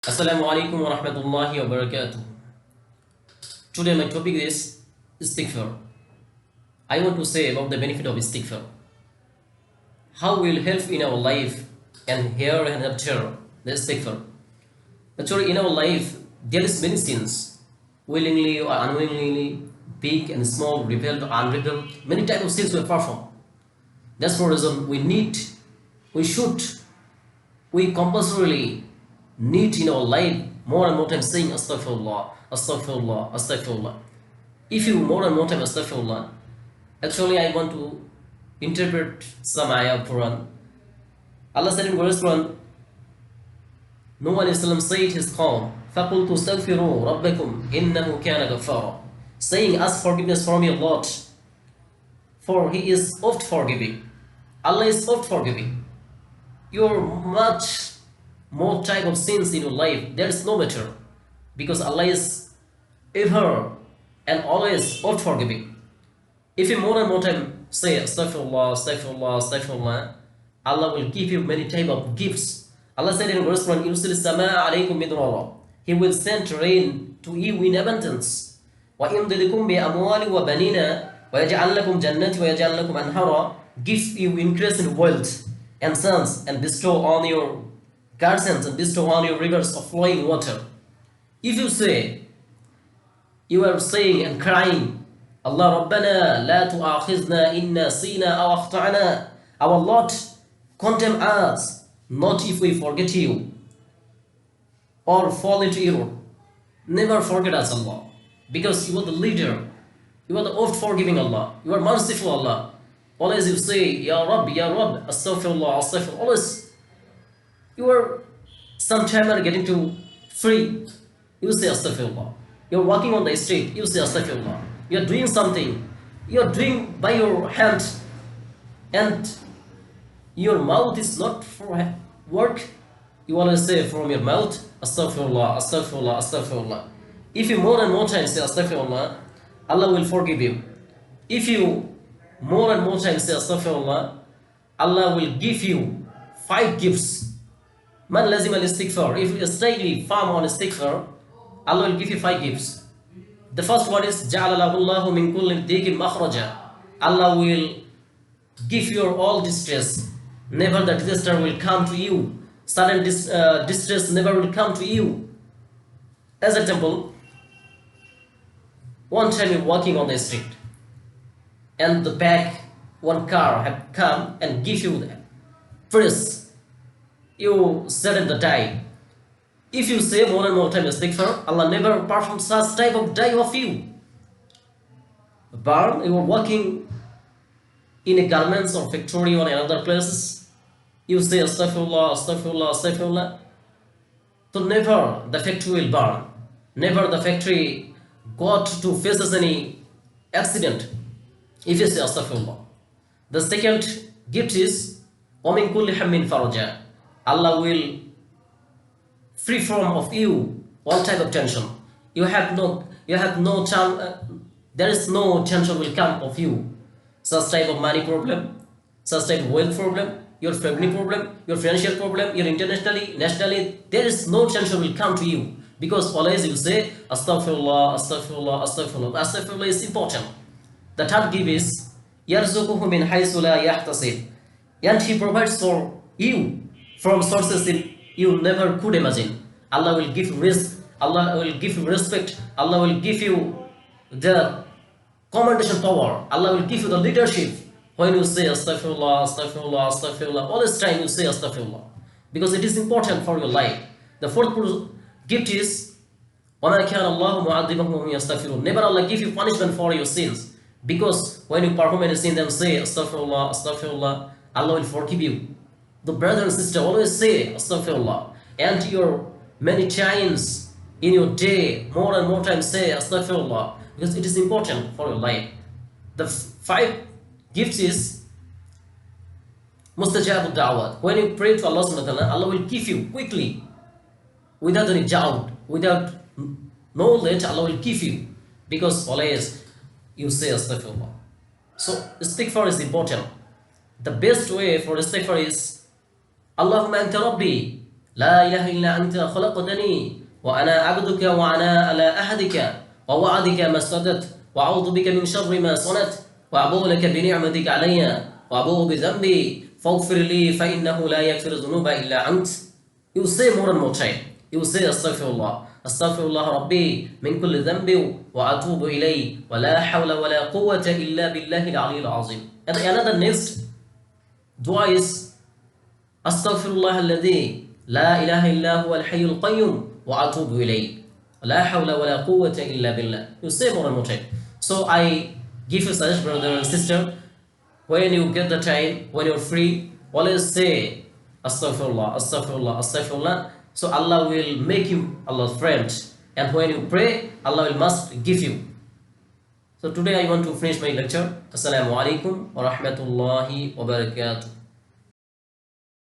Assalamu alaikum wa rahmatullahi wa barakatuh. Today my topic is istighfar. I want to say about the benefit of istighfar. How will help in our life and here and after the istighfar. Actually in our life there is many sins, willingly or unwillingly, big and small, rebelled or unrebelled, many types of sins we perform. That's for reason we should, we compulsorily need in our life more and more time saying astaghfirullah, astaghfirullah, astaghfirullah. If you more and more time astaghfirullah, actually I want to interpret some ayah of Quran. Allah said in verse 1, Nuh alayhi salam said his qawm, فَقُلْتُ اسْتَغْفِرُوا رَبَّكُمْ إِنَّهُ كَانَ غَفَّارًا, saying, ask forgiveness from your Lord, for He is oft forgiving. Allah is oft forgiving. You're much more type of sins in your life, there is no matter, because Allah is ever and always oft forgiving. If you more and more time say astaghfirullah, astaghfirullah, astaghfirullah, Allah will give you many type of gifts. Allah said in verse 1, يُرْسِلِ السَّمَاءَ عَلَيْكُمْ مِدْرَارًا, He will send rain to you in abundance. وَيُمْدِدْكُمْ بِأَمْوَالٍ وَبَنِينَ وَيَجْعَلْ لَكُمْ جَنَّاتٍ وَيَجْعَلْ لَكُمْ أَنْهَارًا, give you increase in wealth and sons, and bestow on your gardens and bestow on your rivers of flowing water. If you say, you are saying and crying, Allah Rabbana la tu'akhizna inna sina aw akhta'na, our Lord, condemn us, not if we forget you or fall into error. Never forget us, Allah, because you are the leader, you are the oft forgiving Allah, you are merciful Allah. Always you say, Ya Rabb, astaghfirullah, astaghfirullah. Always you are sometime are getting to free, you say astaghfirullah. You're walking on the street, you say astaghfirullah. You're doing something, you're doing by your hand, and your mouth is not for work, you always say from your mouth astaghfirullah, astaghfirullah, astaghfirullah. If you more and more times say astaghfirullah, Allah will forgive you. If you more and more times say astaghfirullah, Allah will give you 5 gifts. Man lazim al-istighfar, if you stay firm on istighfar, Allah will give you 5 gifts. The first one is جَعَلَ لَهُ اللَّهُ مِنْ كُلِّ ضِيقٍ مَخْرَجًا, Allah will give your all distress, never the disaster will come to you, sudden distress never will come to you. As an example, one time you're walking on the street, and the back one car have come and give you the press, you said in the die. If you say more and more time istighfar, Allah never performs such type of die of you. But you are working in a garments or factory or another places, you say astaghfirullah, astaghfirullah, astaghfirullah, so never the factory will burn, never the factory got to faces any accident if you say astaghfirullah. The second gift is وَمِن كُلِّ حَمٍّ فَرَجًا, Allah will free from of you all type of tension. You have no chance, there is no tension will come of you. Such type of money problem, such type of wealth problem, your family problem, your financial problem, your internationally, nationally, there is no tension will come to you, because always you say astaghfirullah, astaghfirullah, astaghfirullah. Astaghfirullah is important. The third gift is يَرْزُقُهُ مِنْ حَيْثُ لَا يَحْتَسِبُ, and He provides for you from sources that you never could imagine. Allah will give risk, Allah will give you respect, Allah will give you the commendation power, Allah will give you the leadership when you say astaghfirullah, astaghfirullah, astaghfirullah. All this time you say astaghfirullah, because it is important for your life. The fourth gift is وَمَا كَانَ اللَّهُ مُعَذِّبَهُمْ وَهُمْ يَسْتَغْفِرُونَ, never Allah give you punishment for your sins, because when you perform any sin, then say astaghfirullah, astaghfirullah, Allah will forgive you. The brother and sister always say astaghfirullah, and your many times in your day, more and more times say astaghfirullah, because it is important for your life. The 5 gifts is mustajab da'wat, when you pray to Allah subhanahu wa ta'ala, Allah will give you quickly, without any doubt, without knowledge, Allah will give you, because always you say astaghfirullah. So istighfar is important. The best way for istighfar is Allahumma anta rabbi لا إله إلا أنت خلقتني وأنا عبدك وأنا على أحدك ووعدك ما استطعت وأعوذ بك من شر ما صنعت وأبوء لك بنعمتك علي وأبوء بذنبي فاغفر لي فإنه لا يغفر الذنوب إلا أنت. You say more and more time. You say Astaghfirullah. Astaghfirullah Rabbi min kulli dhanbi wa atubu ilayhi wa la hawla wa la quwwata illa billahi al-aliyyil azim. And another next dua is Astaghfirullah alladhi la ilaha illa huwa al-hayyul qayyum wa atubu ilayhi. La hawla wa la quwwata illa billah. You say more and more time. So I give you suggestion, brother and sister, when you get the time, when you're free, always say Astaghfirullah, Astaghfirullah, Astaghfirullah. So Allah will make you Allah's friend. And when you pray, Allah will must give you. So today I want to finish my lecture. Assalamu alaikum wa rahmatullahi wa barakatuh.